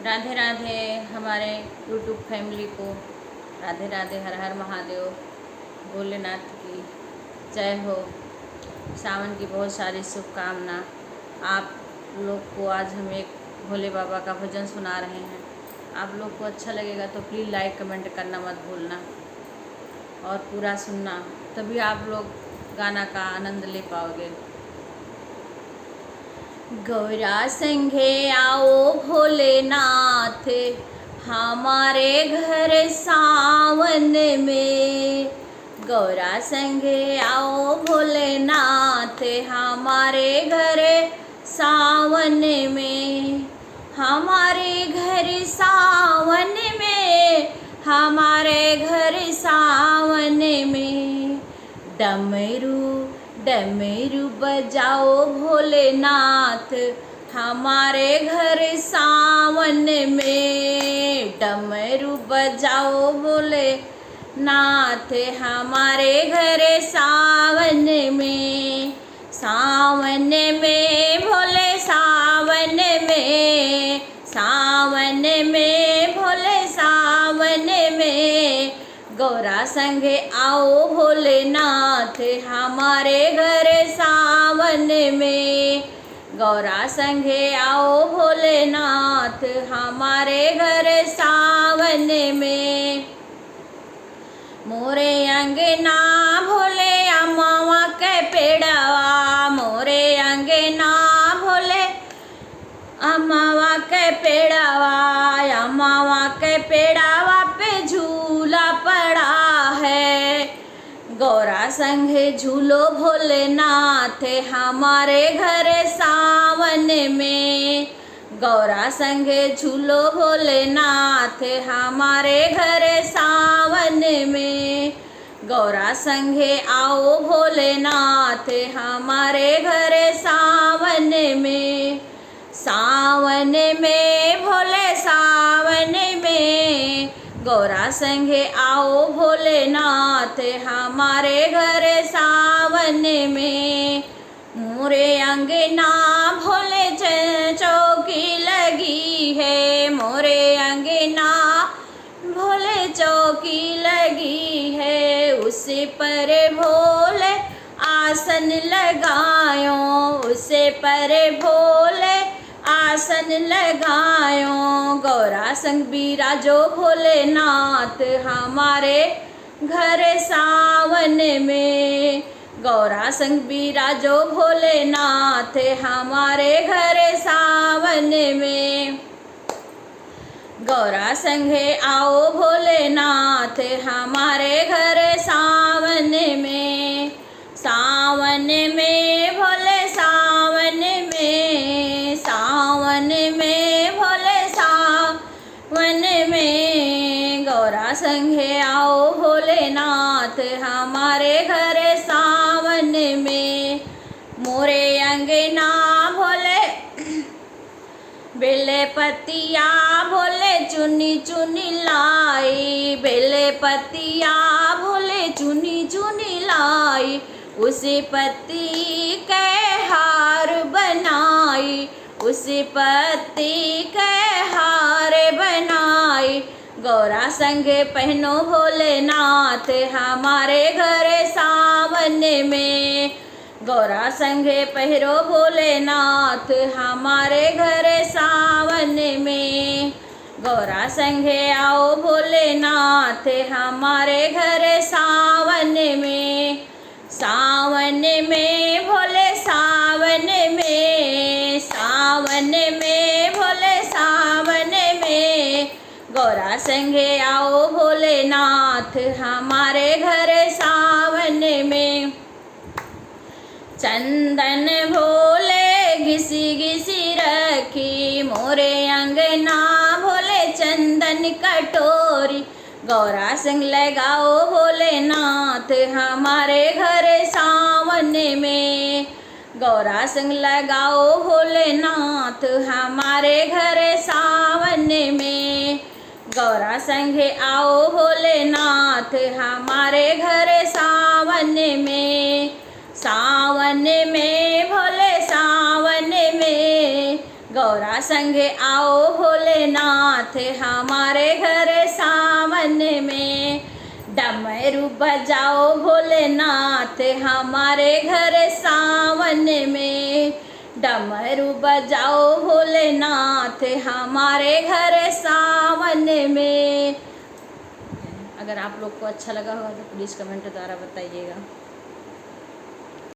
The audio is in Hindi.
राधे राधे हमारे यूट्यूब फैमिली को। राधे राधे, हर हर महादेव, भोलेनाथ की जय हो। सावन की बहुत सारी शुभकामना। आप लोग को आज हम एक भोले बाबा का भजन सुना रहे हैं। आप लोग को अच्छा लगेगा तो प्लीज़ लाइक कमेंट करना मत भूलना और पूरा सुनना, तभी आप लोग गाना का आनंद ले पाओगे। गौरा संघे आओ भोलेनाथ हमारे घर सावन में। गौरा संघे आओ भोलेनाथ हमारे घर सावन में। हमारे घर सावन में, हमारे घर सावन में। डमरू डमरू बजाओ भोलेनाथ हमारे घर सावन में। डमरू बजाओ भोलेनाथ हमारे घर सावन में। सावन में भोले सावन में, सावन में भोले सावन में। गौरा संघे आओ भोलेनाथ हमारे घर सावन में। गौरा संघे आओ भोलेनाथ हमारे घर सावन में। मोरे अंगना भोले अम्मावा के पेड़वा, मोरे अंगना भोले अम्मावा के पेड़वा। अम्मावा के पेड़वा पे झूला पड़ा है। गौरा संघे झूलो भोलेनाथ हमारे घर सावन में। गौरा संघे झूलो भोलेनाथ हमारे घर सावन में। गौरा संघे आओ भोलेनाथ हमारे घर सावन में। सावन में भोले सावन में। गौरा संघे आओ भोलेनाथ हमारे घर सावन में। मोरे अंगना भोले चौकी लगी है। मोरे अंगना भोले चौकी लगी है। उसे पर भोले आसन लगायो, उसे पर भोले आसन लगायो। गौरा संग बिराजो भोलेनाथ हमारे घर सावन में। गौरा संग बिराजो भोलेनाथ हमारे घर सावन में। गौरा संघे आओ भोलेनाथ हमारे घर सावन में। सावन में भोले सावन में, सावन में भोले सावन में। गौरा संघे आओ भोलेनाथ हमारे घर सावन में। मोरे अंगना भोले बेले पतिया भोले चुनी चुनी लाई। बेले पतिया भोले चुनी चुनी लाई। उसे पत्ती के हार बनाई, उसे पत्ती के हार बनाई। गौरा संघे पहनो भोलेनाथ हमारे घर सावन में। गौरा संघे पहरो भोलेनाथ हमारे घर सावन में। गौरा संघे आओ भोलेनाथ हमारे घर सावन में। सावन में भोले सावन में, सावन में भोले सावन में। गौरा संघे आओ भोलेनाथ हमारे घर सावन में। चंदन भोले घिसी घिसी रखी, मोरे अंगना भोले चंदन कटोरी। गौरा संग लगाओ भोलेनाथ हमारे घर सावन में। गौरा संग लगाओ भोलेनाथ हमारे घर सावन में। गौरा संघे आओ भोलेनाथ हमारे घर सावन में। सावन में भोले सावन में। गौरा संगे आओ भोलेनाथ हमारे घर सावन में, डमरू बजाओ भोलेनाथ हमारे घर सावन में, डमरू बजाओ भोलेनाथ हमारे घर सावन में। अगर आप लोग को अच्छा लगा होगा तो प्लीज़ कमेंट द्वारा बताइएगा।